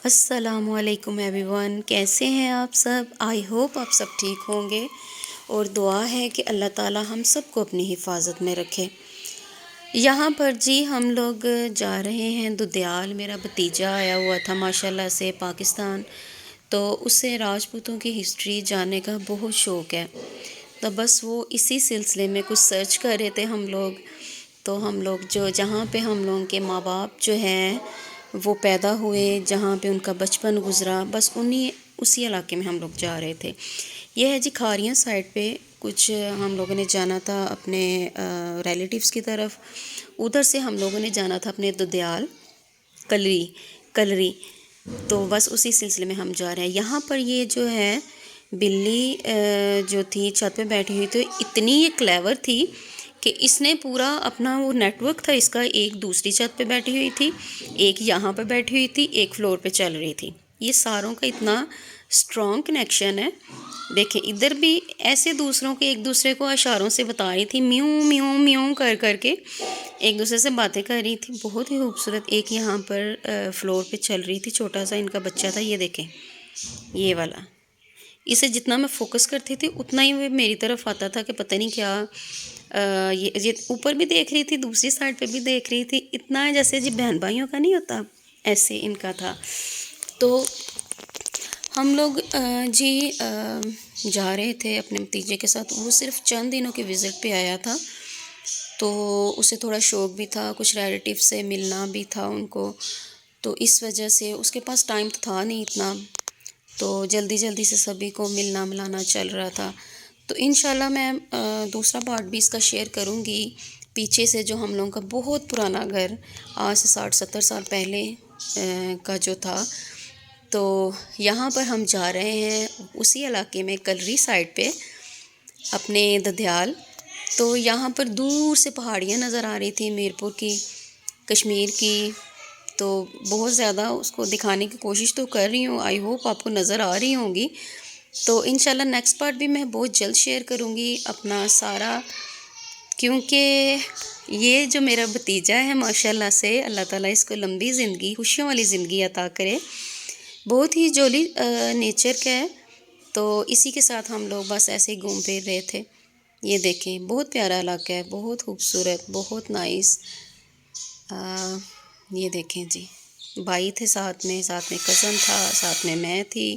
السلام علیکم every one, کیسے ہیں آپ سب؟ آئی ہوپ آپ سب ٹھیک ہوں گے، اور دعا ہے کہ اللہ تعالی ہم سب کو اپنی حفاظت میں رکھے۔ یہاں پر جی ہم لوگ جا رہے ہیں دودیال۔ میرا بھتیجا آیا ہوا تھا ماشاءاللہ سے پاکستان، تو اسے راجپوتوں کی ہسٹری جاننے کا بہت شوق ہے، تو بس وہ اسی سلسلے میں کچھ سرچ کر رہے تھے ہم لوگ۔ تو ہم لوگ جہاں پہ ہم لوگوں کے ماں باپ جو ہیں وہ پیدا ہوئے، جہاں پہ ان کا بچپن گزرا، بس اسی علاقے میں ہم لوگ جا رہے تھے۔ یہ ہے جی کھاریاں سائڈ پہ، کچھ ہم لوگوں نے جانا تھا اپنے ریلیٹیوز کی طرف، ادھر سے ہم لوگوں نے جانا تھا اپنے دودیال کلری، تو بس اسی سلسلے میں ہم جا رہے ہیں۔ یہاں پر یہ جو ہے بلی جو تھی چھت پہ بیٹھی ہوئی، تو اتنی یہ کلیور تھی کہ اس نے پورا اپنا وہ نیٹ ورک تھا اس کا، ایک دوسری چھت پہ بیٹھی ہوئی تھی، ایک یہاں پہ بیٹھی ہوئی تھی، ایک فلور پہ چل رہی تھی۔ یہ ساروں کا اتنا اسٹرانگ کنیکشن ہے۔ دیکھیں ادھر بھی ایسے دوسروں کے ایک دوسرے کو اشاروں سے بتا رہی تھی، میوں میوں میوں کر کے ایک دوسرے سے باتیں کر رہی تھی، بہت ہی خوبصورت۔ ایک یہاں پر فلور پہ چل رہی تھی، چھوٹا سا ان کا بچہ تھا، یہ دیکھیں یہ والا۔ اسے جتنا میں فوکس کرتی تھی اتنا ہی وہ میری طرف آتا تھا کہ پتہ نہیں کیا، یہ اوپر بھی دیکھ رہی تھی، دوسری سائڈ پہ بھی دیکھ رہی تھی، اتنا جیسے جی بہن بھائیوں کا نہیں ہوتا ایسے ان کا تھا۔ تو ہم لوگ جا رہے تھے اپنے بھتیجے کے ساتھ، وہ صرف چند دنوں کے وزٹ پہ آیا تھا، تو اسے تھوڑا شوق بھی تھا، کچھ ریلیٹیو سے ملنا بھی تھا ان کو، تو اس وجہ سے اس کے پاس ٹائم تو تھا نہیں اتنا، تو جلدی سے سبھی کو ملنا ملانا چل رہا تھا۔ تو انشاءاللہ میں دوسرا پارٹ بھی اس کا شیئر کروں گی، پیچھے سے جو ہم لوگوں کا بہت پرانا گھر، آج سے 60-70 سال پہلے کا جو تھا، تو یہاں پر ہم جا رہے ہیں اسی علاقے میں کلری سائڈ پہ اپنے ددیال۔ تو یہاں پر دور سے پہاڑیاں نظر آ رہی تھی، میرپور کی، کشمیر کی، تو بہت زیادہ اس کو دکھانے کی کوشش تو کر رہی ہوں، آئی ہوپ آپ کو نظر آ رہی ہوں گی۔ تو انشاءاللہ نیکسٹ پارٹ بھی میں بہت جلد شیئر کروں گی اپنا سارا، کیونکہ یہ جو میرا بھتیجا ہے ماشاءاللہ سے، اللہ تعالیٰ اس کو لمبی زندگی، خوشیوں والی زندگی عطا کرے، بہت ہی جولی نیچر کا ہے۔ تو اسی کے ساتھ ہم لوگ بس ایسے ہی گھوم پھر رہے تھے۔ یہ دیکھیں بہت پیارا علاقہ ہے، بہت خوبصورت، بہت نائس۔ یہ دیکھیں جی بھائی تھے ساتھ میں کزن تھا، ساتھ میں تھی،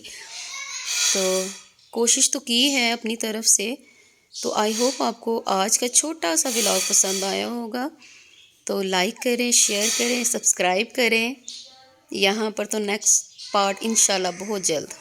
تو کوشش تو کی ہے اپنی طرف سے۔ تو آئی ہوپ آپ کو آج کا چھوٹا سا ولاگ پسند آیا ہوگا، تو لائک کریں، شیئر کریں، سبسکرائب کریں۔ یہاں پر تو نیکسٹ پارٹ انشاءاللہ بہت جلد۔